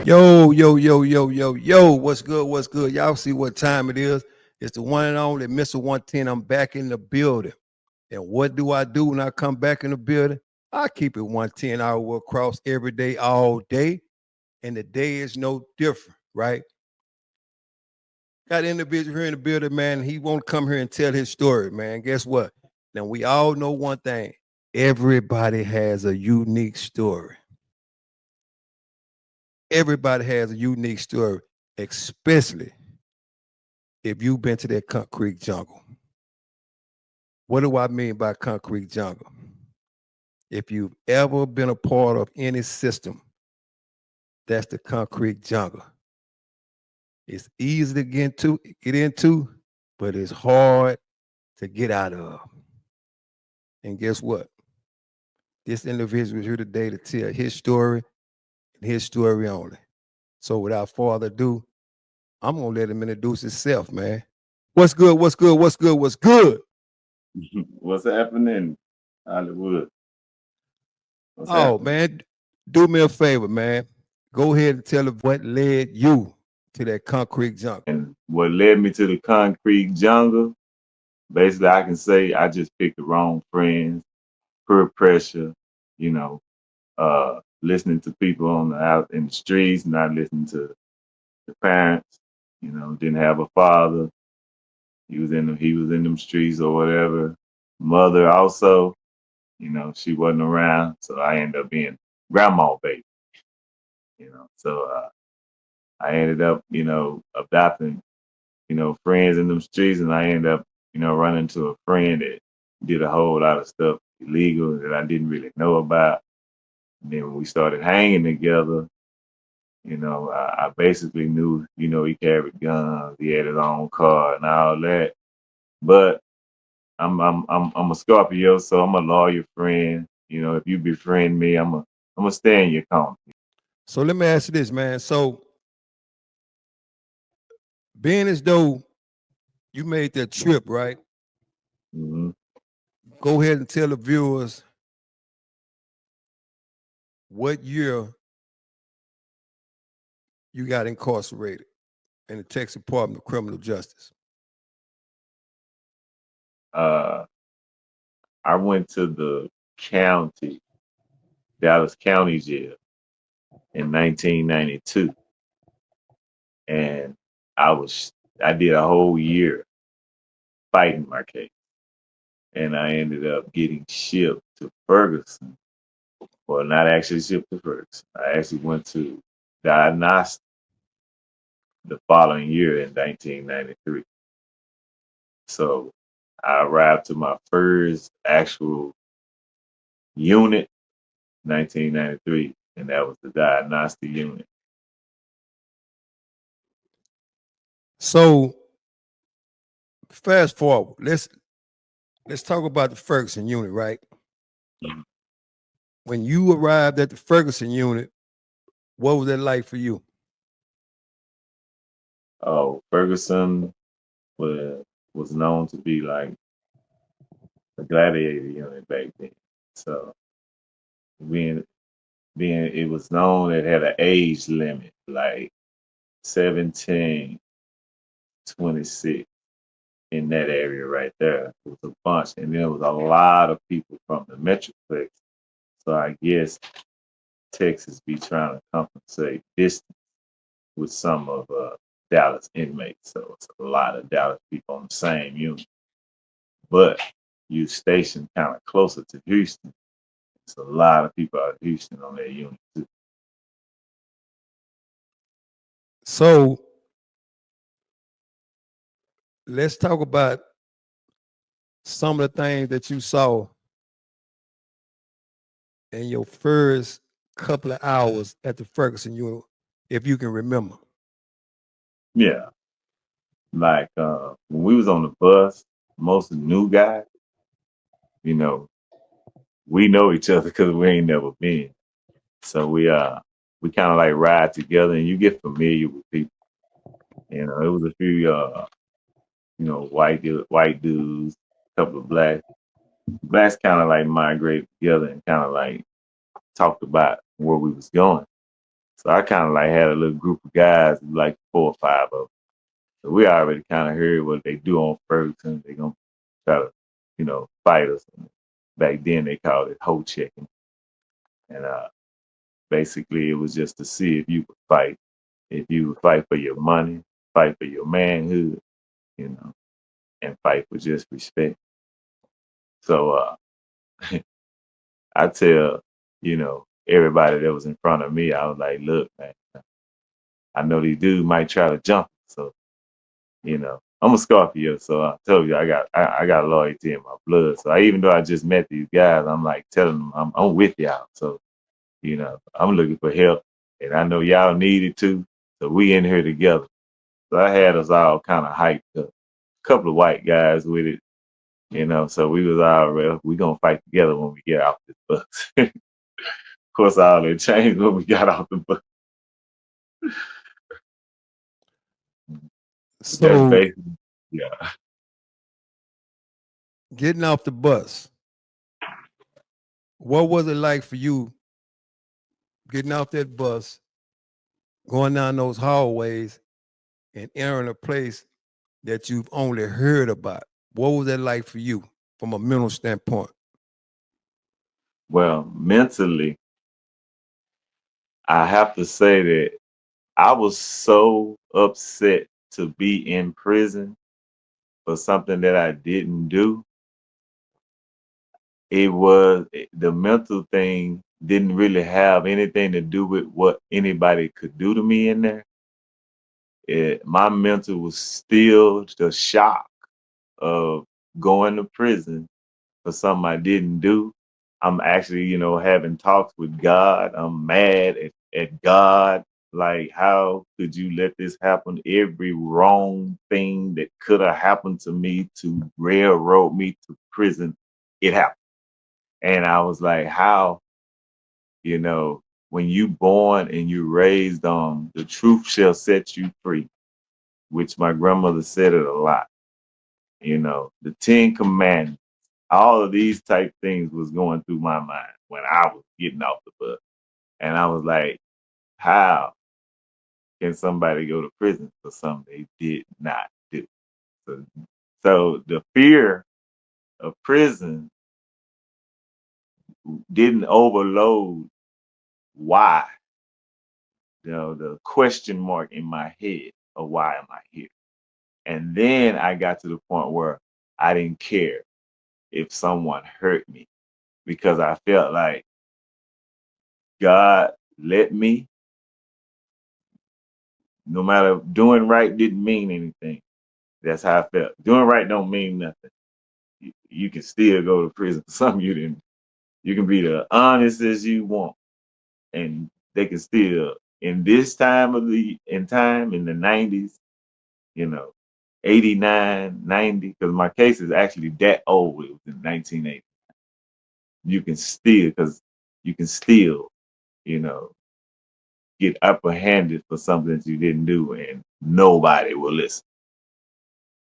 Yo, yo, yo, yo, yo, yo. What's good? What's good? Y'all see what time it is? It's the one and only Mr. 110. I'm back in the building. And what do I do when I come back in the building? I keep it 110 hour across every day, all day. And the day is no different, right? Got an individual here in the building, man. He won't come here and tell his story, man. Guess what? Now, we all know one thing. Everybody has a unique story. Everybody has a unique story, especially if you've been to that concrete jungle. What do I mean by concrete jungle? If you've ever been a part of any system, that's the concrete jungle. It's easy to get into, but it's hard to get out of. And guess what? This individual is here today to tell his story and his story only. So without further ado, I'm gonna let him introduce himself, man. What's good? What's good? What's good? What's good? What's happening, Hollywood? What's Oh happening? man, do me a favor, man. Go ahead and tell them what led you to that concrete jungle. And what led me to the concrete jungle, basically, I can say I just picked the wrong friends, peer pressure, you know, listening to people on the out in the streets, not listening to the parents, didn't have a father. He was in them streets or whatever. Mother also, she wasn't around. So I ended up being grandma baby, So I ended up, adopting, friends in them streets, and I ended up, running into a friend that did a whole lot of stuff illegal that I didn't really know about. And then when we started hanging together, I basically knew, he carried guns, he had his own car and all that. But I'm a Scorpio, so I'm a loyal friend. If you befriend me, I'm gonna stay in your corner. So let me ask you this, man. So being as though you made that trip, right? Hmm. Go ahead and tell the viewers what year you got incarcerated in the Texas Department of Criminal Justice. Uh, I went to the Dallas County Jail in 1992, and I did a whole year fighting my case, and I ended up getting shipped to Ferguson. Well, not actually shipped to Ferguson. I actually went to diagnostic the following year in 1993. So I arrived to my first actual unit 1993, and that was the diagnostic unit. So fast forward, let's talk about the Ferguson unit, right? Mhm. When you arrived at the Ferguson unit, what was that like for you? Oh, Ferguson was known to be like a gladiator unit back then. So being being it was known it had an age limit, like 17, 26 in that area right there. It was a bunch. And there was a lot of people from the Metroplex. So I guess Texas be trying to compensate distance with some of Dallas inmates. So it's a lot of Dallas people on the same unit. But you stationed kind of closer to Houston. It's a lot of people out of Houston on that unit too. So let's talk about some of the things that you saw in your first couple of hours at the Ferguson unit, if you can remember. Yeah. Like when we was on the bus, most of the new guys, you know, we know each other because we ain't never been. So we kind of like ride together, and you get familiar with people. It was a few white dudes, a couple of black, blacks kind of like migrated together and kind of like talked about where we was going. So I kind of like had a little group of guys, like 4 or 5 of them. So we already kind of heard what they do on Ferguson. They gonna try to, fight us. Back then they called it hoe checking, and basically it was just to see if you could fight, if you would fight for your money, fight for your manhood, you know, and fight for just respect. So I tell, everybody that was in front of me, I was like, look, man, I know these dudes might try to jump, so I'm a Scorpio, so I told you I got loyalty in my blood. So even though I just met these guys, I'm like telling them I'm with y'all. So I'm looking for help, and I know y'all need it too. So we in here together. So I had us all kind of hyped up. A couple of white guys with it, So we was all real. We gonna fight together when we get off this bus. Of course, all that changed when we got off the bus. That's So basically, yeah. getting off the bus, what was it like for you getting off that bus, going down those hallways, and entering a place that you've only heard about? What was that like for you from a mental standpoint? Well, mentally, I have to say that I was so upset to be in prison for something that I didn't do. The mental thing didn't really have anything to do with what anybody could do to me in there. My mental was still the shock of going to prison for something I didn't do. I'm actually, having talks with God. I'm mad at God. Like, how could you let this happen? Every wrong thing that could have happened to me to railroad me to prison, it happened. And I was like, how, you know, when you born and you raised on the truth shall set you free, which my grandmother said it a lot, the 10 commandments, all of these type things was going through my mind when I was getting off the bus. And I was like, how can somebody go to prison for something they did not do? So, so the fear of prison didn't overload why, the question mark in my head of why am I here? And then I got to the point where I didn't care if someone hurt me because I felt like God let me, no matter doing right didn't mean anything. That's how I felt. Doing right don't mean nothing. You can still go to prison for something you didn't. You can be the honest as you want, and they can still in this time of the in time in the 90s, you know, 89, 90, because my case is actually that old. It was in 1980. You can still because you can still, you know, get apprehended for something that you didn't do, and nobody will listen.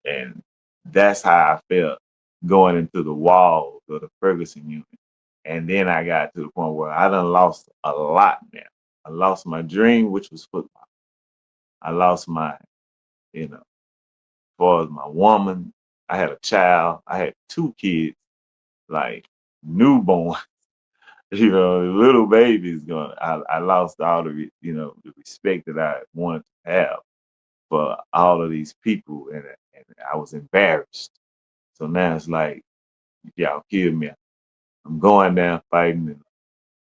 And that's how I felt going into the walls of the Ferguson unit. And then I got to the point where I done lost a lot now. I lost my dream, which was football. I lost my, as far as my woman, I had a child. I had 2 kids, like newborn, little babies going. I lost all the respect that I wanted to have for all of these people, and I was embarrassed. So now it's like, y'all kill me. I'm going down fighting, and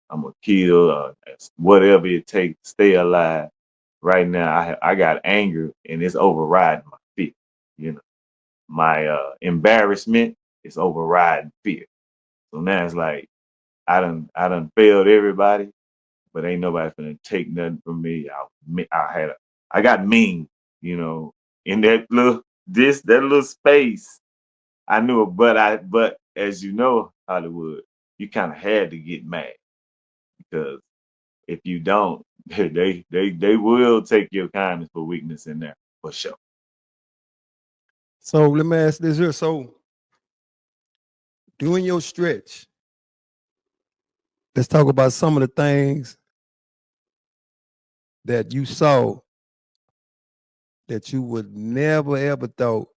I'm gonna kill whatever it takes to stay alive. Right now, I got anger, and it's overriding my fear. You know, my embarrassment is overriding fear. So now it's like I done failed everybody, but ain't nobody gonna take nothing from me. I got mean, in that little space. I knew it, but as you know, Hollywood, you kind of had to get mad because if you don't, they will take your kindness for weakness in there for sure. So let me ask this here. So During your stretch, let's talk about some of the things that you saw that you would never ever thought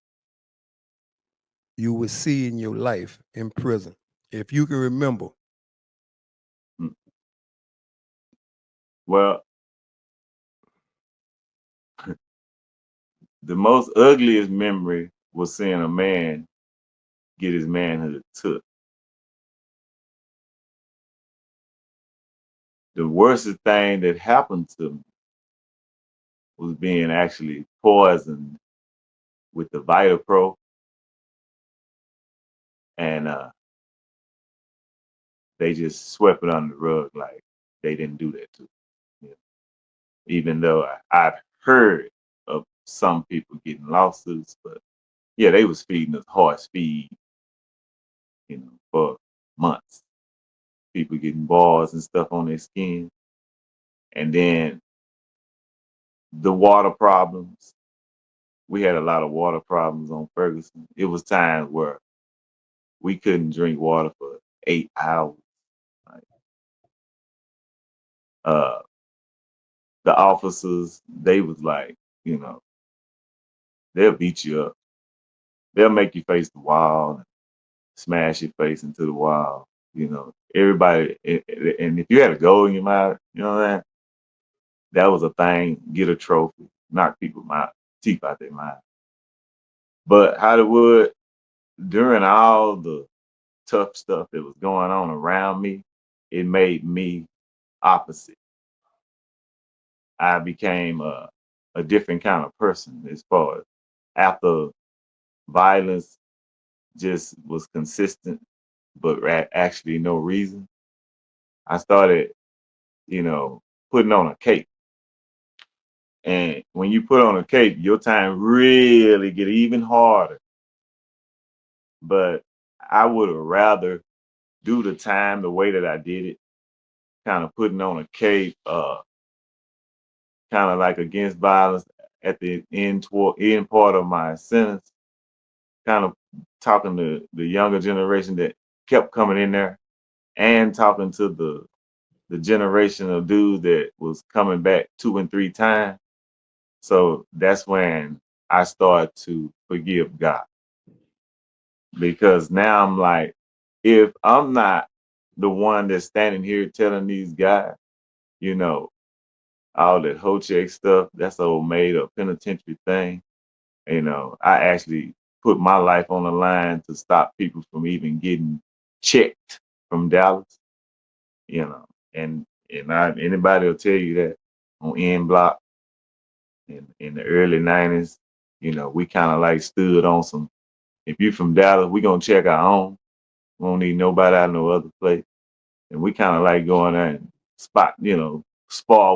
you would see in your life in prison. If you can remember. Mm. Well, the most ugliest memory was seeing a man get his manhood took. The worst thing that happened to me was being actually poisoned with the Vitapro, and they just swept it under the rug like they didn't do that to me. You know? Even though I've heard of some people getting lawsuits, but yeah, they was feeding us horse feed, for months. People getting bars and stuff on their skin, and then the water problems. We had a lot of water problems on Ferguson. It was times where we couldn't drink water for 8 hours. Like, uh, the officers, they was like, you know, they'll beat you up. They'll make you face the wall, smash your face into the wall. Everybody, and if you had a goal in your mouth, that was a thing. Get a trophy, knock people mouth, teeth out their mouth. But Hollywood, during all the tough stuff that was going on around me, it made me opposite. I became a different kind of person as far as after violence just was consistent, but actually no reason. I started, you know, putting on a cape. And when you put on a cape, your time really get even harder. But I would have rather do the time the way that I did it, kind of putting on a cape, kind of like against violence at the end part of my sentence, kind of talking to the younger generation that kept coming in there, and talking to the generation of dudes that was coming back 2 and 3 times. So that's when I started to forgive God, because now I'm like, if I'm not the one that's standing here telling these guys, you know, all that hoe check stuff, that's old made up penitentiary thing. I actually put my life on the line to stop people from even getting checked from Dallas, you know, and anybody will tell you that on N Block in the early '90s, we kind of like stood on some. If you from Dallas, we gonna check our own. We don't need nobody out of no other place, and we kind of like going there and spar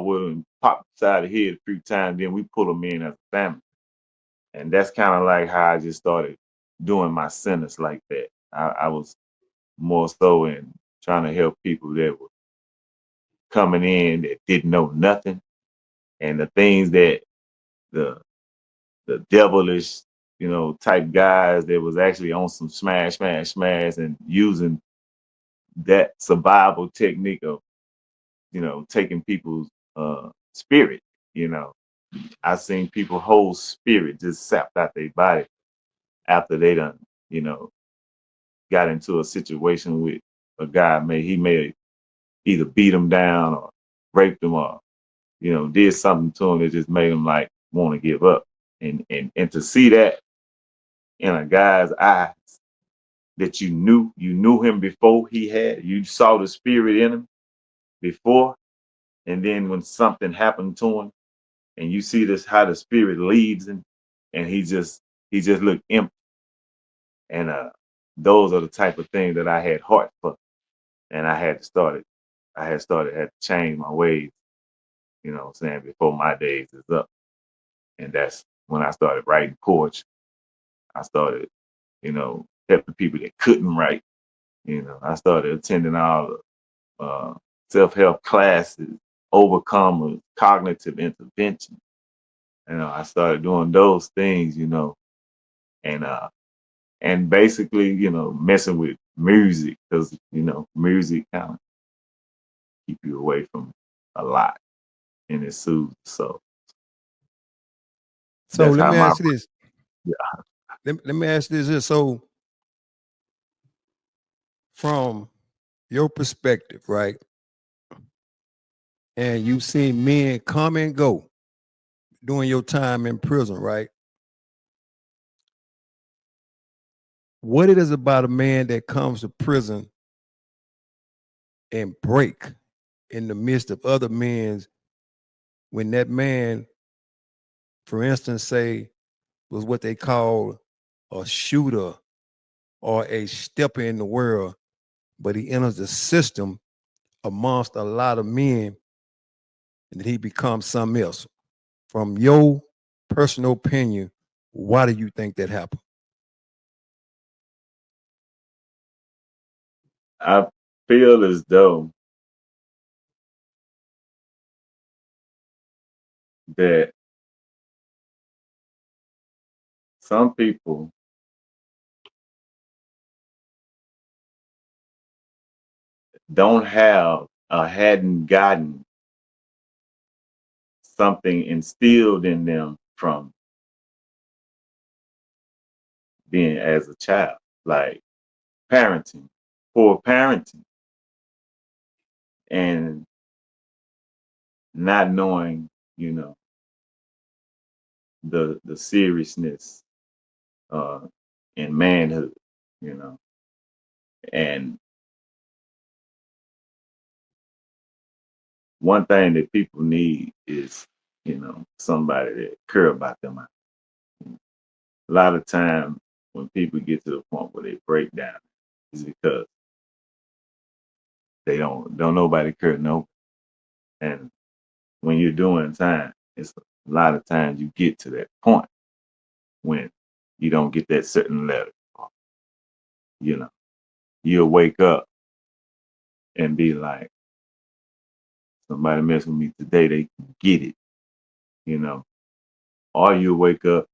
with them, pop side of the head a few times, then we pull them in as a family. And that's kind of like how I just started doing my sentence like that. I was more so in trying to help people that were coming in that didn't know nothing, and the things that the the devilish, type guys that was actually on some smash, smash, smash, and using that survival technique of taking people's spirit. You know, I seen people whole spirit just sapped out their body after they done you know got into a situation with a guy. He may either beat him down or raped him, or did something to him that just made him like want to give up. And to see that in a guy's eyes, that you knew him before, you saw the spirit in him before, and then when something happened to him, and you see this how the spirit leaves him, and he just looked empty. And those are the type of things that I had heart for, and had to change my ways, what I'm saying, before my days is up. And that's when I started writing poetry. I started, helping people that couldn't write. I started attending all the self-help classes, overcomers, cognitive intervention. I started doing those things, and basically, messing with music, because music kind of keep you away from a lot, and it soothes the soul. So That's let how me my ask you this. Let me ask you this. So from your perspective, right? And you've seen men come and go during your time in prison, right? What it is about a man that comes to prison and break in the midst of other men's when that man, for instance, say was what they call a shooter or a stepper in the world, but he enters the system amongst a lot of men and then he becomes something else. From your personal opinion, why do you think that happened? I feel as though that some people don't have or hadn't gotten something instilled in them from being as a child, like parenting, poor parenting, and not knowing, you know, the seriousness uh, in manhood, you know, and one thing that people need is, somebody that care about them. A lot of time when people get to the point where they break down is because they don't nobody care no. And when you're doing time, it's a lot of times you get to that point when you don't get that certain letter. You know, you'll wake up and be like, somebody mess with me today, they can get it, you know. Or you wake up,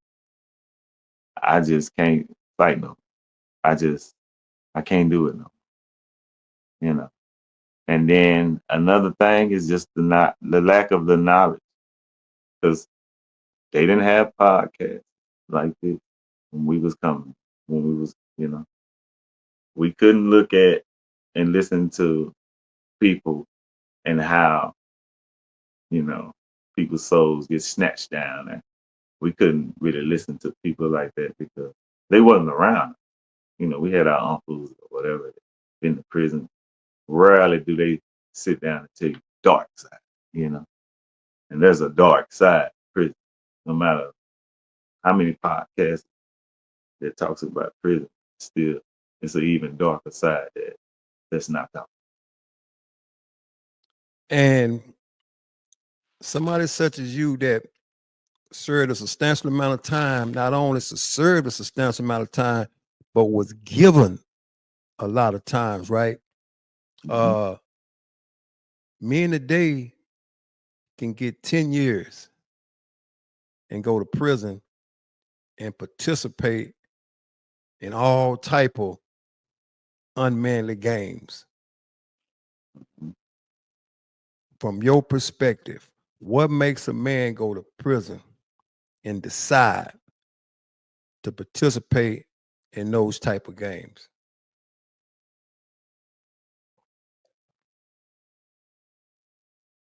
I just can't fight no. I can't do it no, you know. And then another thing is just the lack of the knowledge. Because they didn't have podcasts like this when we was coming, when we was, we couldn't look at and listen to people and how, people's souls get snatched down. And we couldn't really listen to people like that because they wasn't around. We had our uncles or whatever in the prison. Rarely do they sit down and tell you dark side, you know. And there's a dark side to prison, no matter how many podcasts that talks about prison. Still, it's an even darker side that's not out. And somebody such as you that served a substantial amount of time, not only served a substantial amount of time, but was given a lot of times, right? Mm-hmm. Uh Men today can get 10 years and go to prison and participate in all type of unmanly games. From your perspective, what makes a man go to prison and decide to participate in those type of games?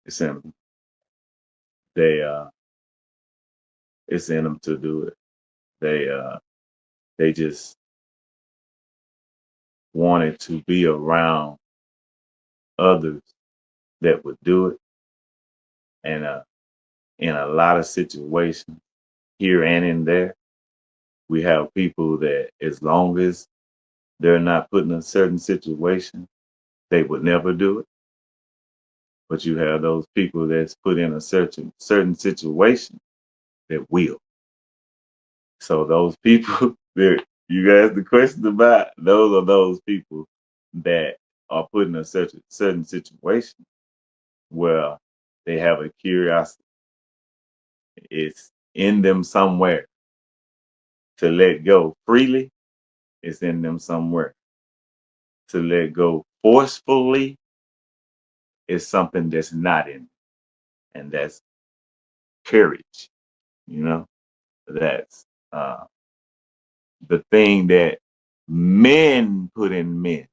It's in them. They it's in them to do it. They just wanted to be around others that would do it, and in a lot of situations here and in there, we have people that as long as they're not put in a certain situation, they would never do it. But you have those people that's put in a certain situation that will. So those people that you asked the question about, those are those people that are put in a certain situation where they have a curiosity. It's in them somewhere to let go freely. It's in them somewhere to let go forcefully is something that's not in, and that's courage. You know, that's the thing that men put in men.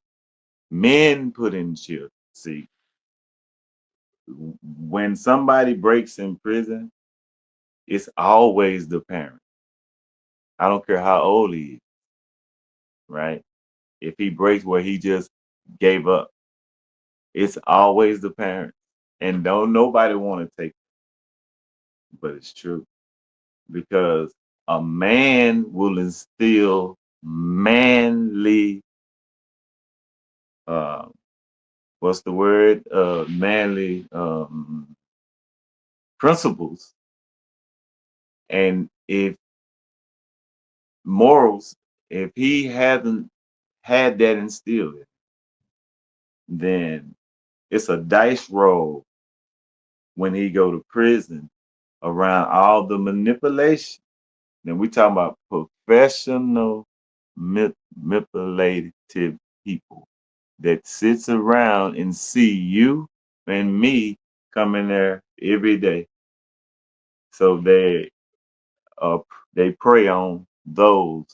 Men put in children. See, when somebody breaks in prison, it's always the parent. I don't care how old he is, right? If he breaks where he just gave up, it's always the parent. And don't nobody want to take it, but it's true because a man will instill manly, uh, what's the word? Manly principles. And if morals, if he hasn't had that instilled, then it's a dice roll when he go to prison around all the manipulation. Then we talking about professional manipulative people that sits around and see you and me come in there every day. So uh they prey on those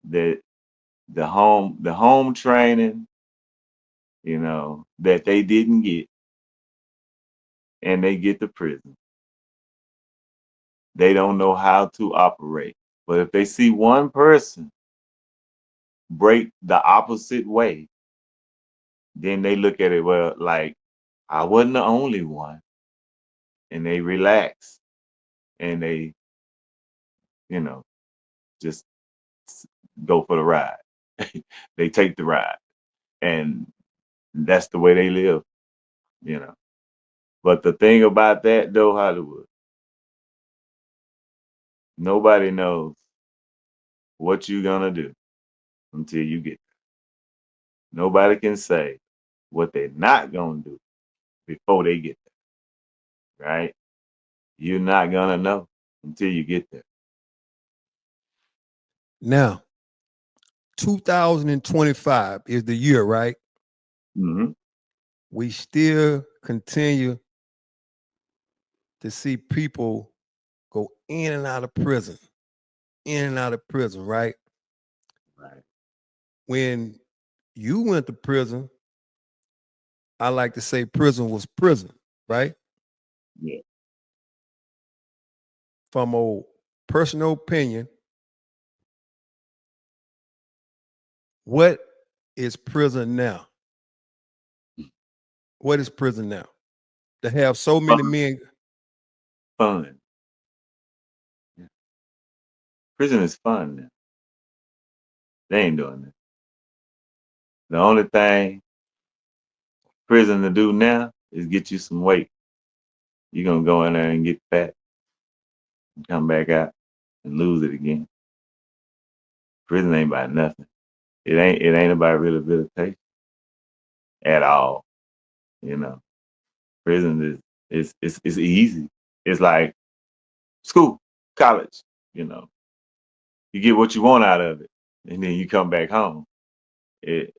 that the home training, that they didn't get, and they get to prison. They don't know how to operate. But if they see one person break the opposite way, then they look at it, well, like, I wasn't the only one. And they relax and they, you know, just go for the ride. They take the ride. And that's the way they live, you know. But the thing about that, though, Hollywood, nobody knows what you're going to do until you get there. Nobody can say what they're not going to do before they get there, right? You're not going to know until you get there. Now, 2025 is the year, right? Hmm. We still continue to see people go in and out of prison, in and out of prison, right? Right. When you went to prison, I like to say prison was prison, right? Yeah. From a personal opinion, what is prison now? What is prison now? To have so many Fun. men. Fun. Yeah. Prison is fun now. They ain't doing that. The only thing prison to do now is get you some weight. You're gonna go in there and get fat and come back out and lose it again. Prison ain't about nothing. It ain't about rehabilitation at all. You know. Prison is easy. It's like school, college, you know. You get what you want out of it, and then you come back home. It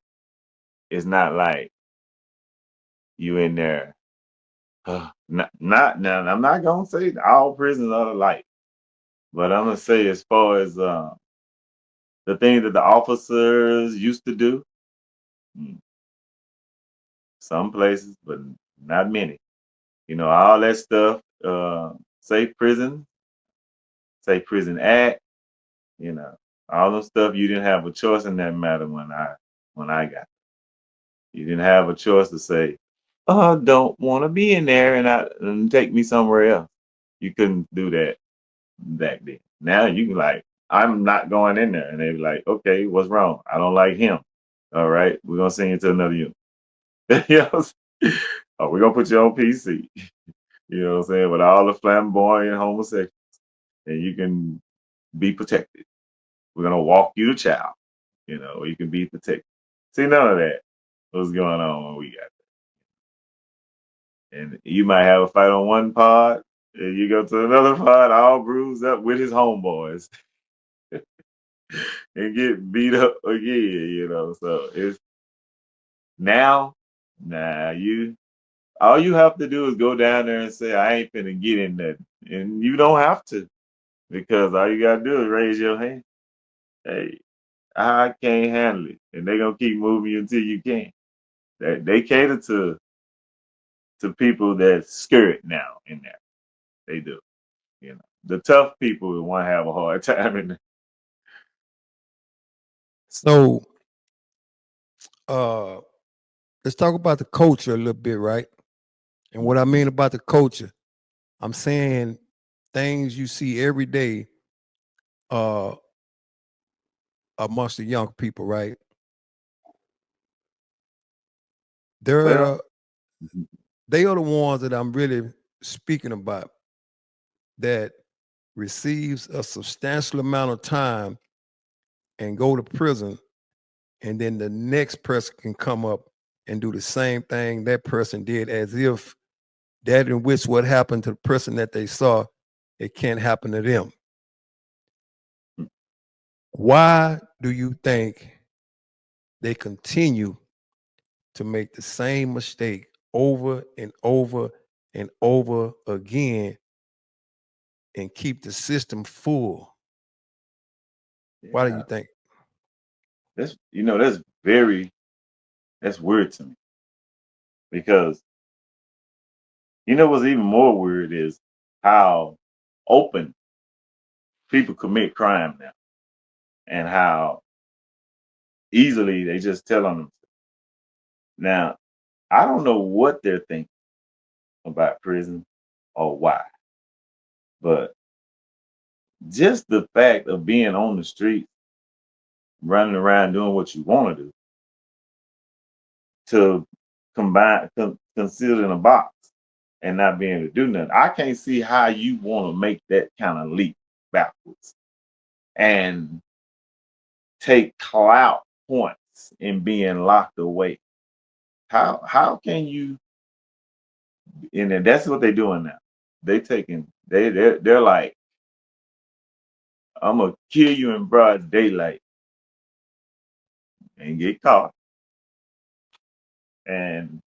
it's not like you in there. Not now. I'm not gonna say all prisons are alike, but I'm gonna say as far as the things that the officers used to do, mm, some places, but not many. All that stuff. Safe prison, safe prison act. You know, all the stuff you didn't have a choice in that matter when I got. You didn't have a choice to say, "Oh, I don't want to be in there," and take me somewhere else. You couldn't do that back then. Now you can like, I'm not going in there, and they be like, "Okay, what's wrong? I don't like him. All right, we're gonna send you to another unit." You know what I'm saying? Oh, we're gonna put you on PC. You know what I'm saying? With all the flamboyant homosexuals, and you can be protected. We're gonna walk you to child. You can be protected. See, none of that was going on when we got there. And you might have a fight on one pod, and you go to another pod all bruised up with his homeboys. and get beat up again, So it's now, you all you have to do is go down there and say, I ain't finna get in that. And you don't have to, because all you gotta do is raise your hand. Hey, I can't handle it. And they're gonna keep moving you until you can. They cater to people that's scared now in there. They do. The tough people will want to have a hard time in there. So uh let's talk about the culture a little bit, right? And what I mean about the culture, I'm saying things you see every day uh amongst the young people, right? Well, They're they are the ones that I'm really speaking about that receives a substantial amount of time and go to prison, and then the next person can come up and do the same thing that person did, as if that in which what happened to the person that they saw, it can't happen to them. Why do you think they continue to make the same mistake over and over and over again and keep the system full? Why do you yeah, think? that's that's weird to me, because what's even more weird is how open people commit crime now, and how easily they just tell on them. Now, I don't know what they're thinking about prison or why, but just the fact of being on the street, running around doing what you want to do, to concealed in a box and not being able to do nothing. I can't see how you want to make that kind of leap backwards and take clout points in being locked away. How can you? And then that's what they're doing now. They're like, I'm gonna kill you in broad daylight and get caught, and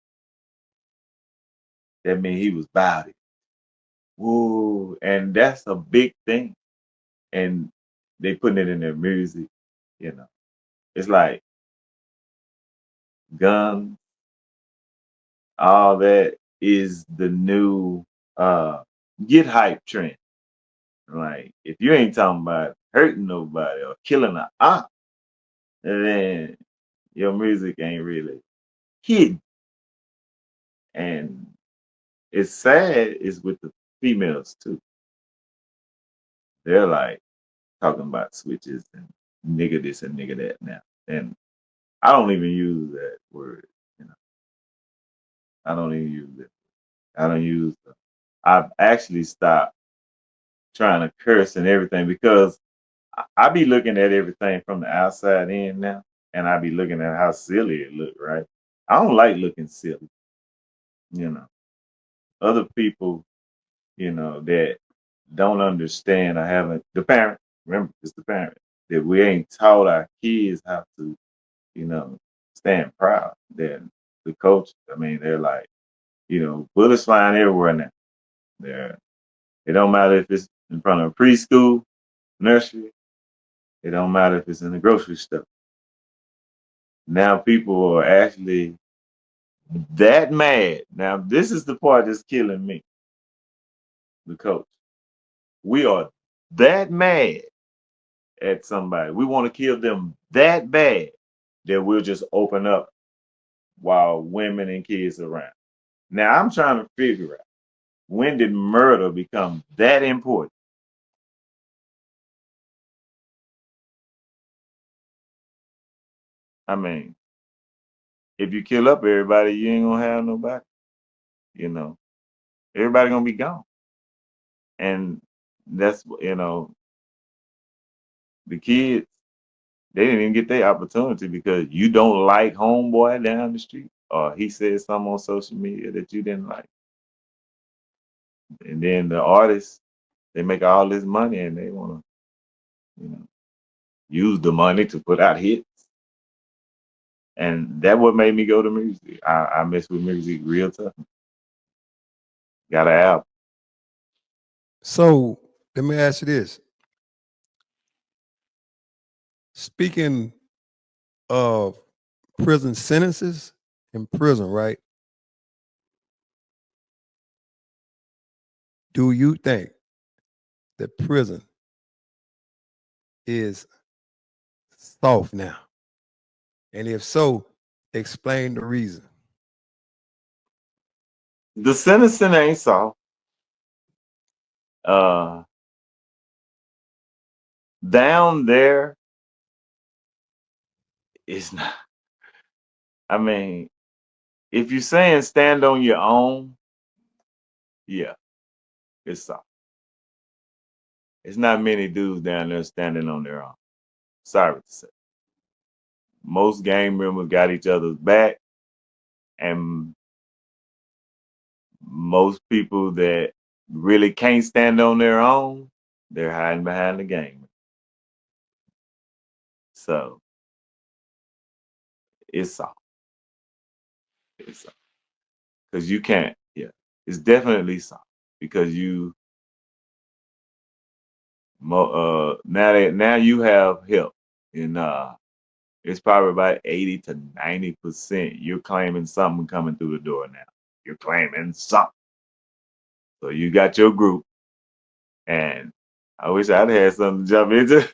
that means he was about it. Woo! And that's a big thing. And they putting it in their music. You know, it's like guns, all that is the new uh get hype trend. Like, if you ain't talking about hurting nobody or killing a op, then your music ain't really hitting. And it's sad is with the females too. They're like talking about switches and nigga this and nigga that now. And I don't even use that word. You know, I don't even use it. I don't use. I've actually stopped trying to curse and everything, because I be looking at everything from the outside in now, and I be looking at how silly it look. Right? I don't like looking silly. You know, other people, that don't understand. I haven't the parent. Remember, it's the parent that we ain't taught our kids how to, you know, stand proud. Then the coach. I mean, they're like, bullets flying everywhere now. They're It don't matter if it's in front of a preschool, nursery. It don't matter if it's in the grocery store. Now people are actually that mad. Now this is the part that's killing me, the coach. We are that mad at somebody. We want to kill them that bad that we'll just open up while women and kids are around. Now I'm trying to figure out, when did murder become that important? I mean, if you kill up everybody, you ain't gonna have nobody. You know, everybody gonna be gone. And that's, the kids, they didn't even get their opportunity because you don't like homeboy down the street, or he said something on social media that you didn't like. And then the artists, they make all this money and they wanna, you know. use the money to put out hits. And that what made me go to music. I mess with music real tough. Got an album. So let me ask you this. Speaking of prison sentences in prison, right? Do you think that prison is soft now? And if so, explain the reason. The sentencing ain't soft. Uh, down there is not. I mean, if you're saying stand on your own, yeah, it's soft. It's not many dudes down there standing on their own. Sorry to say. Most gang members got each other's back, and most people that really can't stand on their own, they're hiding behind the gang. So it's soft. It's soft. Because you can't, yeah. It's definitely soft. Because now you have help. And it's probably about 80 to 90% you're claiming something coming through the door now. You're claiming something. So you got your group. And I wish I'd had something to jump into.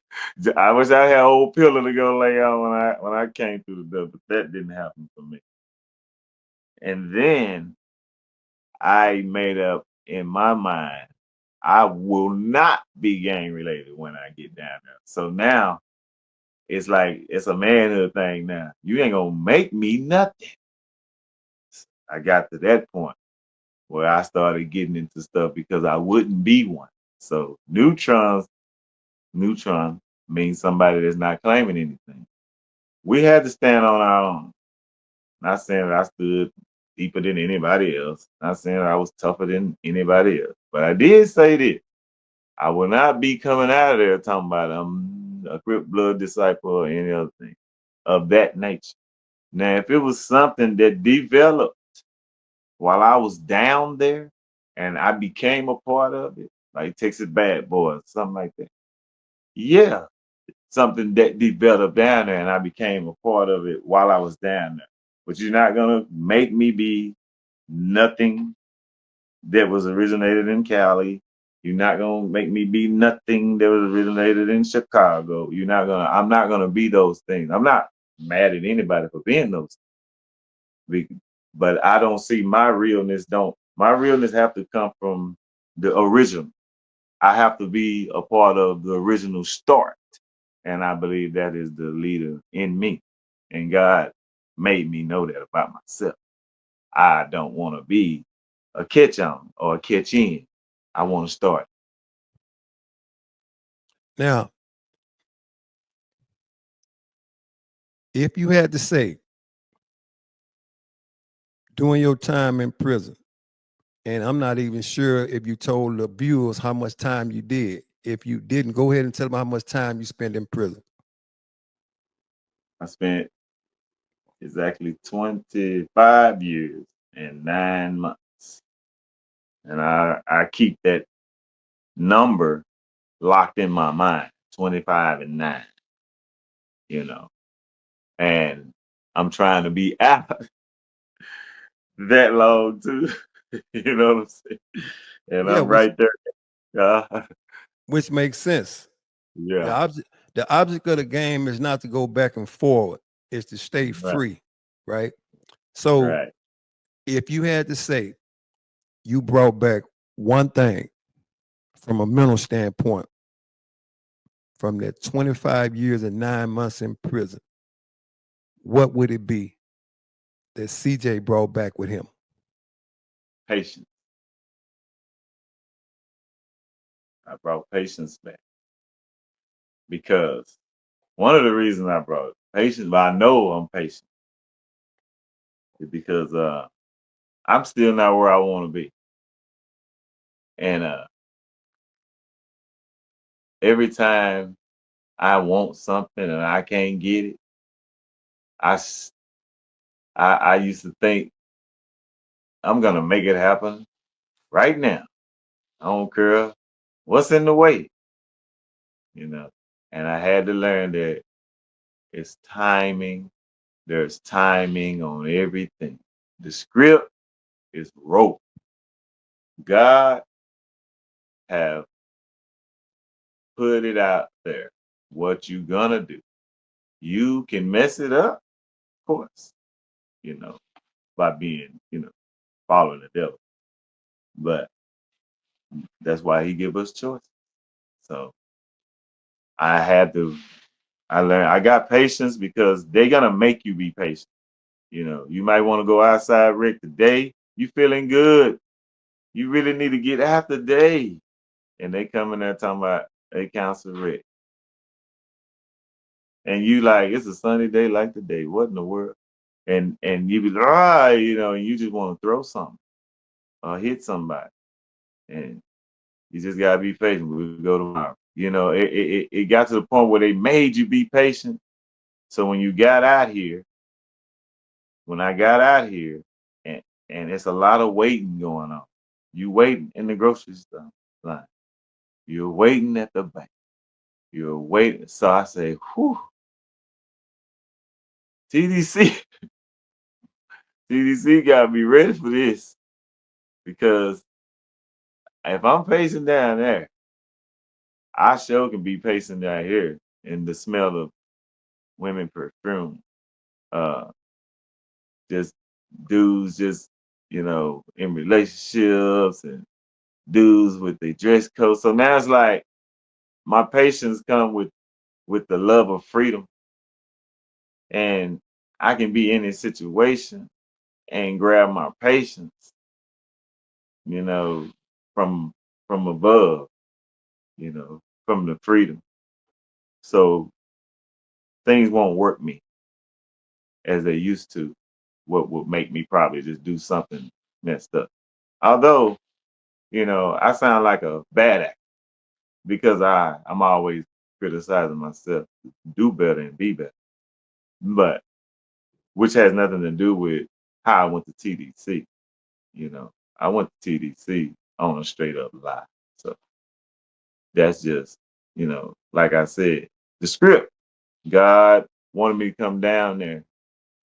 I wish I had an old pillow to go lay on when I came through the door, but that didn't happen for me. And then I made up in my mind I will not be gang related when I get down there. So now it's like it's a manhood thing now. You ain't gonna make me nothing. I got to that point where I started getting into stuff because I wouldn't be one. So neutron means somebody that's not claiming anything. We had to stand on our own. Not saying that I stood deeper than anybody else. Not saying I was tougher than anybody else. But I did say this. I will not be coming out of there talking about I'm a Crip Blood disciple or any other thing of that nature. Now, if it was something that developed while I was down there and I became a part of it, like Texas Bad Boys, something like that. Yeah, something that developed down there and I became a part of it while I was down there. But you're not gonna make me be nothing that was originated in Cali. You're not gonna make me be nothing that was originated in Chicago. I'm not gonna be those things. I'm not mad at anybody for being those things. But I don't see my realness have to come from the original. I have to be a part of the original start. And I believe that is the leader in me. And God made me know that about myself. I don't want to be a catch on or a catch in. I want to start. Now, if you had to say during your time in prison, and I'm not even sure if you told the viewers how much time you did. If you didn't, go ahead and tell them how much time you spent in prison. I spent exactly 25 years and 9 months. And I keep that number locked in my mind 25 and 9, you know. And I'm trying to be out that long too. You know what I'm saying? And Yeah, I'm which right there. Uh, which makes sense. The yeah, object the object of the game is not to go back and forward, it's to stay right, free, right? So right. if you had to say you brought back one thing from a mental standpoint from that 25 years and 9 months in prison, what would it be that CJ brought back with him? Patience. I brought patience back because one of the reasons I brought patience, but I know I'm patient, is because I'm still not where I want to be. And every time I want something and I can't get it, I s- I used to think I'm gonna make it happen right now. I don't care what's in the way, you know. And I had to learn that it's timing. There's timing on everything. The script is wrote. God have put it out there. What you gonna do? You can mess it up, of course, you know, by being, following the devil. But that's why he give us choice. So I had to I learned I got patience because they're gonna make you be patient. You might want to go outside, Rick, today. You feeling good. You really need to get out today. And they come in there talking about they counsel Rick. And you like, it's a sunny day like today. What in the world? And you be like, and you just want to throw something or hit somebody. And you just gotta be patient. We'll go tomorrow. It got to the point where they made you be patient. So when you got out here, when I got out here, and and it's a lot of waiting going on. You waiting in the grocery store line. You're waiting at the bank. You're waiting. So I say, whew, TDC, TDC got to be ready for this because if I'm pacing down there, I sure can be pacing down here in the smell of women perfume. Uh, just dudes in relationships and dudes with their dress code. So now it's like my patience come with the love of freedom, and I can be in a situation and grab my patience, you know, from from above, from the freedom. So things won't work me as they used to. What would make me probably just do something messed up. Although, I sound like a bad actor because I'm always criticizing myself to do better and be better. But which has nothing to do with how I went to TDC. I went to TDC on a straight up lie. So that's just, like I said, the script. God wanted me to come down there.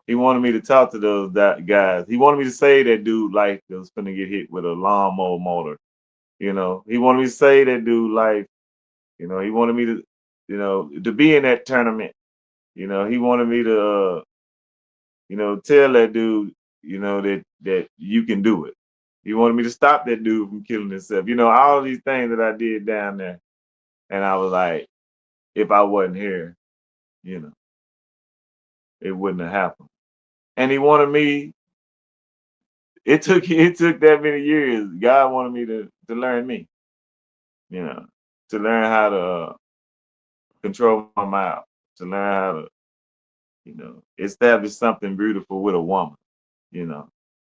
He wanted me to talk to those guys. He wanted me to say that dude life was gonna get hit with a lawnmower motor. He wanted me to say that dude life. He wanted me to be in that tournament. He wanted me to tell that dude, that you can do it. He wanted me to stop that dude from killing himself. All these things that I did down there. And I was like, if I wasn't here, you know, it wouldn't have happened. And he wanted me, it took that many years. God wanted me to learn me, you know, to learn how to control my mouth, to learn how to, establish something beautiful with a woman, you know.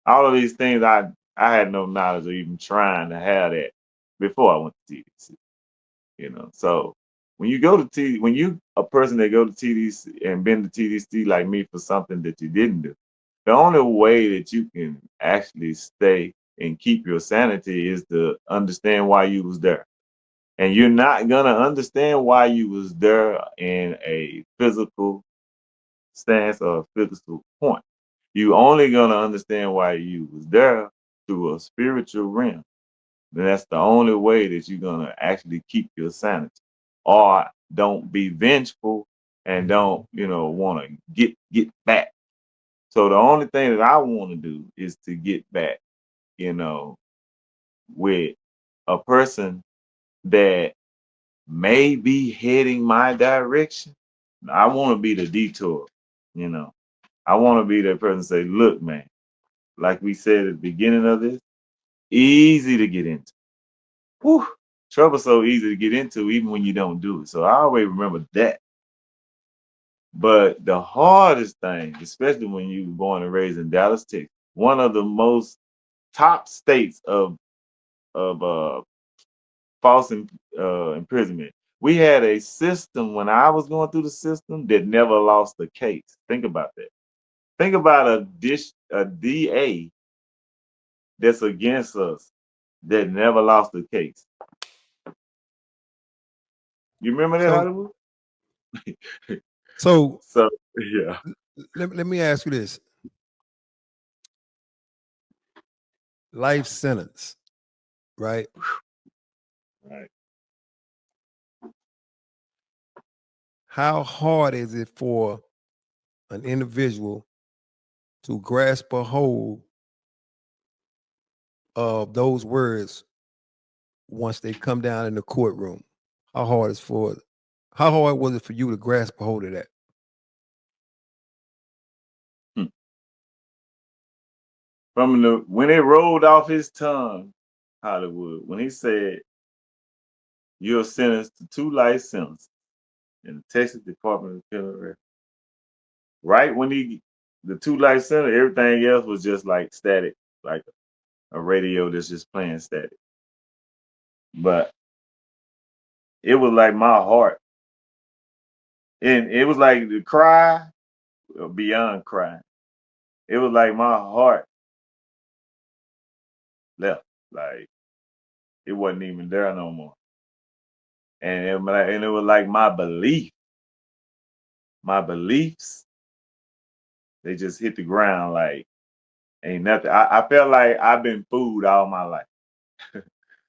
All of these things I had no knowledge of even trying to have that before I went to TDC. So when you a person that go to TDC and been to TDC like me for something that you didn't do, the only way that you can actually stay and keep your sanity is to understand why you was there. And you're not gonna understand why you was there in a physical stance or a physical point. You only gonna understand why you was there through a spiritual realm. Then that's the only way that you're gonna actually keep your sanity. Or don't be vengeful and don't, wanna get back. So the only thing that I want to do is to get back, you know, with a person that may be heading my direction. I want to be the detour, you know. I want to be that person say, look, man, like we said at the beginning of this, easy to get into. Whew, trouble so easy to get into even when you don't do it. So I always remember that. But the hardest thing, especially when you were born and raised in Dallas, Texas, one of the most top states of false imprisonment. We had a system when I was going through the system that never lost a case. Think about that. Think about a DA that's against us that never lost a case. You remember that, So Hollywood? so So yeah, let me ask you this. Life sentence, right? right. How hard is it for an individual to grasp a hold of those words once they come down in the courtroom? How hard is for how hard was it for you to grasp a hold of that? Hmm. From the when it rolled off his tongue, Hollywood, when he said you're sentenced to 2 life sentences in the Texas Department of Penal Records. Right when the 2 life sentence, everything else was just like static, like a radio that's just playing static. But it was like my heart, and it was like the cry beyond crying. It was like my heart left, like it wasn't even there no more. And it was like my beliefs, they just hit the ground like ain't nothing. I felt like I've been fooled all my life.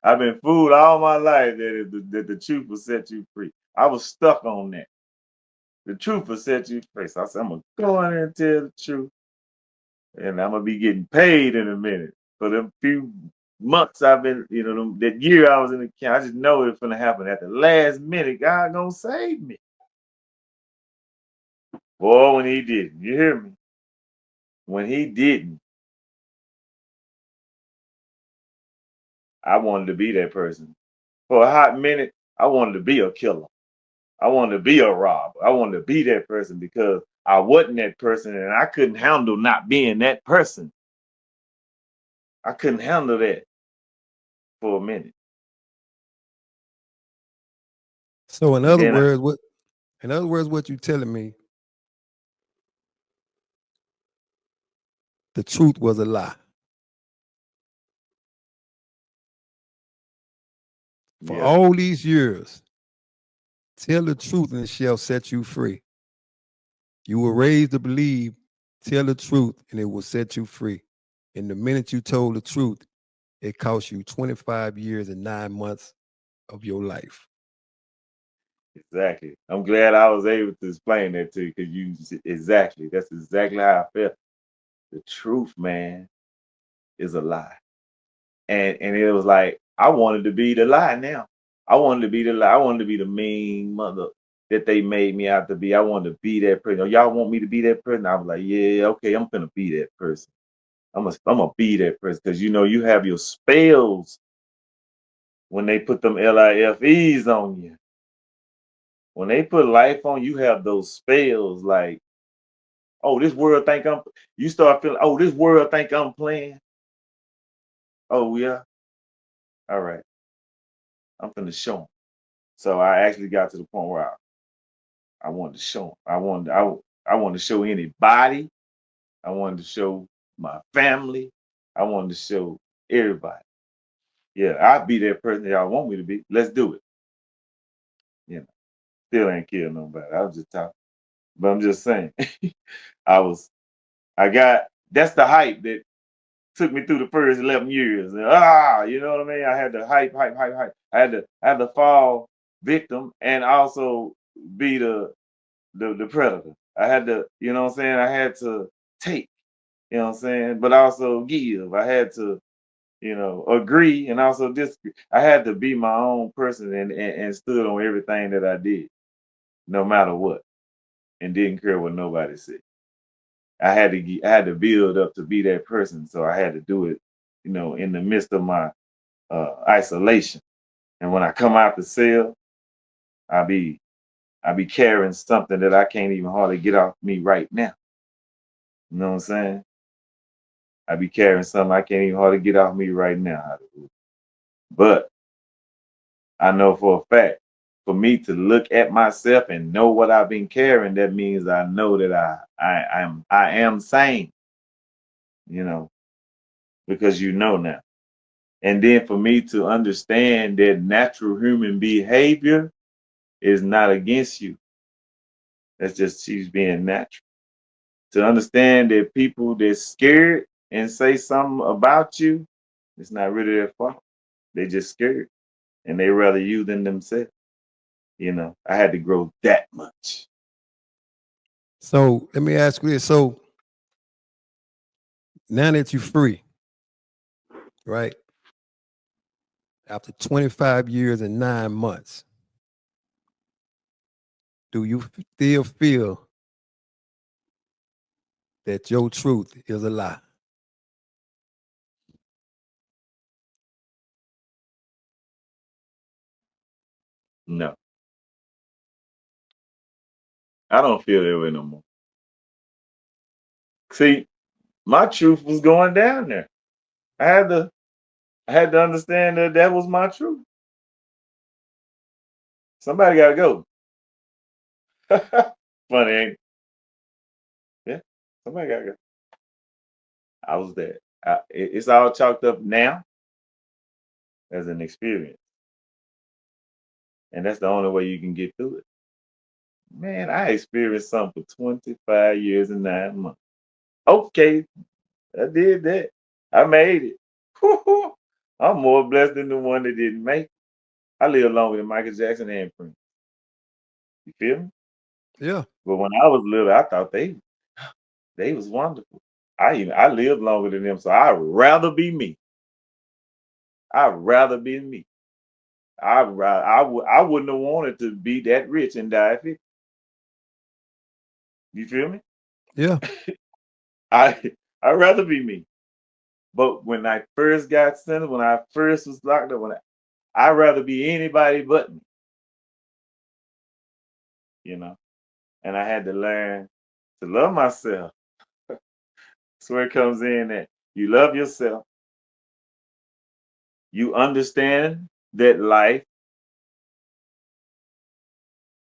I've been fooled all my life that the truth will set you free. I was stuck on that. The truth will set you free. So I said, I'm gonna go in there and tell the truth, and I'm gonna be getting paid in a minute for the few months I've been, that year I was in the camp. I just know it's gonna happen at the last minute. God gonna save me. Boy, when He didn't, you hear me? When He didn't, I wanted to be that person. For a hot minute, I wanted to be a killer. I wanted to be a robber. I wanted to be that person because I wasn't that person and I couldn't handle not being that person. I couldn't handle that for a minute. So And then in other words, what you telling me, the truth was a lie. For yeah, all these years, tell the truth and it shall set you free. You were raised to believe, tell the truth and it will set you free. And the minute you told the truth, it cost you 25 years and 9 months of your life. exactly. I'm glad I was able to explain that to you because exactly, that's exactly how I felt. The truth, man, is a lie. And it was like I wanted to be the lie now. I wanted to be the lie. I wanted to be the mean mother that they made me out to be. I wanted to be that person. Oh, y'all want me to be that person? I was like, yeah, okay, I'm gonna be that person. I'm gonna be that person because you have your spells when they put them LIFEs on you. When they put life on you, have those spells like, oh, this world think I'm. You start feeling, oh, this world think I'm playing. Oh yeah, all right, I'm finna show them. So I actually got to the point where I wanted to show them. I wanted to show anybody. I wanted to show my family. I wanted to show everybody. Yeah, I'll be that person y'all want me to be. Let's do it. You know, still ain't kill nobody. I was just talking. But I'm just saying, I was, I got, that's the hype that took me through the first 11 years. You know what I mean? I had to hype. I had to fall victim and also be the predator. I had to, you know what I'm saying? I had to take, you know what I'm saying? But also give. I had to, agree and also disagree. I had to be my own person and stood on everything that I did, no matter what, and didn't care what nobody said. I had to build up to be that person, so I had to do it, in the midst of my isolation. And when I come out the cell, I be I be carrying something that I can't even hardly get off me right now. You know what I'm saying? I be carrying something I can't even hardly get off me right now. But I know for a fact For me to look at myself and know what I've been carrying, that means I know that I am sane, you know, because you know now. And then for me to understand that natural human behavior is not against you. That's just she's being natural. To understand that people that's scared and say something about you, it's not really their fault. They just scared and they rather you than themselves. You know, I had to grow that much. So let me ask you this. So now that you're free, right? After 25 years and 9 months, do you still feel that your truth is a lie? No, I don't feel that way no more. See, my truth was going down there. I had to I had to understand that that was my truth. Somebody got to go. Funny, ain't it? Yeah, somebody got to go. I was there. It's all chalked up now as an experience, and that's the only way you can get through it. Man, I experienced something for 25 years and 9 months. Okay, I did that. I made it. I'm more blessed than the one that didn't make it. I lived longer than Michael Jackson and Prince. You feel me? Yeah, But when I was little, I thought they was wonderful. I lived longer than them, so I'd rather be me. I'd rather be me. I wouldn't have wanted to be that rich and die at 50. You feel me? yeah, I I'd rather be me. But when I first got sentenced, when I first was locked up, I'd rather be anybody but me, you know. And I had to learn to love myself. That's where it comes in that you love yourself. You understand that life,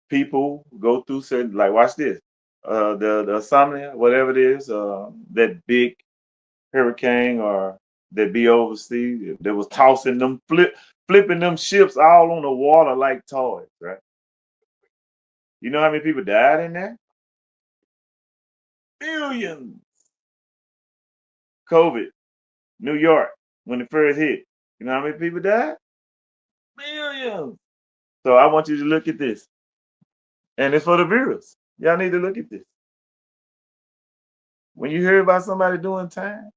people go through certain, like, watch this. The insomnia, whatever it is, that big hurricane or that be overseas, that was tossing them, flipping them ships all on the water like toys, right? You know how many people died in there? Millions. COVID, New York, when it first hit. You know how many people died? Millions. So I want you to look at this. And it's for the viewers. Y'all need to look at this. When you hear about somebody doing time,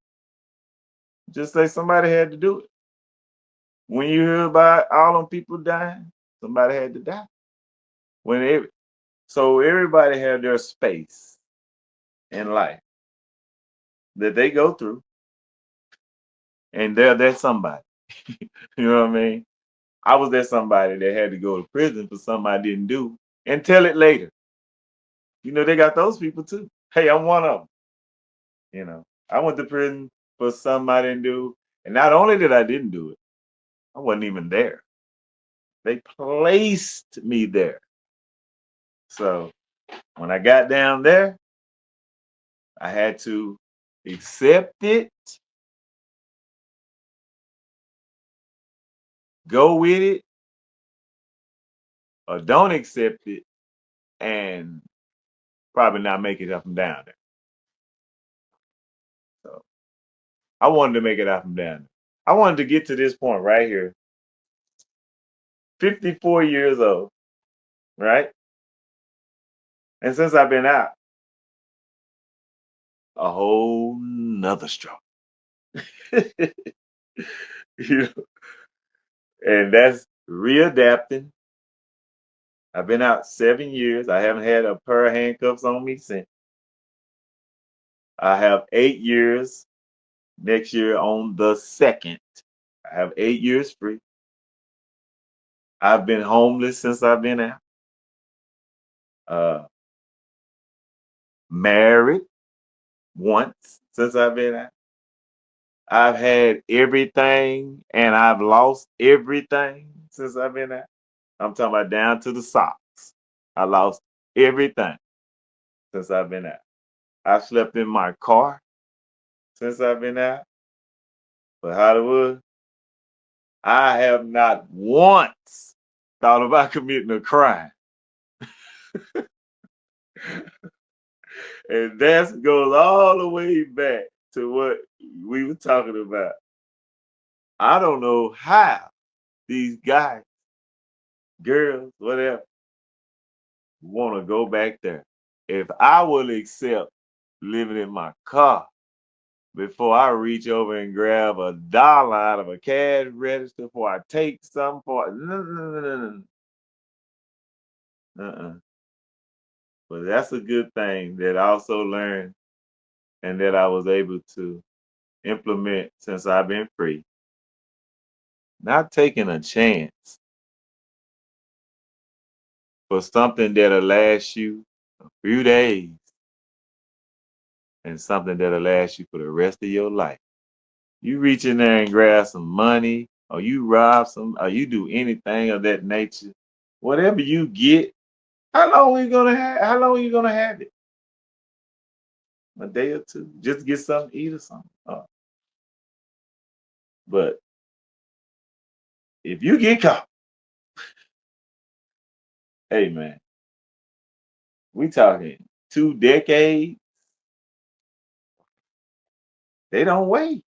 just say somebody had to do it. When you hear about all them people dying, somebody had to die. When so everybody had their space in life that they go through, and they're that somebody. You know what I mean? I was that somebody that had to go to prison for something I didn't do and tell it later. You know, they got those people too. Hey, I'm one of them. You know, I went to prison for something I didn't do. And not only did I didn't do it, I wasn't even there. They placed me there. So when I got down there, I had to accept it, go with it, or don't accept it, and probably not make it up and down there. So I wanted to make it up and down there. I wanted to get to this point right here, 54 years old, right? And since I've been out, a whole nother struggle. You know, and that's readapting. I've been out 7 years. I haven't had a pair of handcuffs on me since. I have 8 years next year on the 2nd. I have 8 years free. I've been homeless since I've been out. Uh, Married once since I've been out. I've had everything and I've lost everything since I've been out. I'm talking about down to the socks. I lost everything since I've been out. I slept in my car since I've been out. But Hollywood, I have not once thought about committing a crime. And that goes all the way back to what we were talking about. I don't know how these guys, girls, whatever, want to go back there. If I will accept living in my car before I reach over and grab $1 out of a cash register, before I take something for no. Uh-uh. But that's a good thing that I also learned and that I was able to implement since I've been free. Not taking a chance for something that'll last you a few days and something that'll last you for the rest of your life. You reach in there and grab some money, or you rob some, or you do anything of that nature. Whatever you get, how long are you gonna have? How long are you gonna have it? A day or two, just to get something to eat or something. But if you get caught, hey man, we talking 2 decades. They don't wait.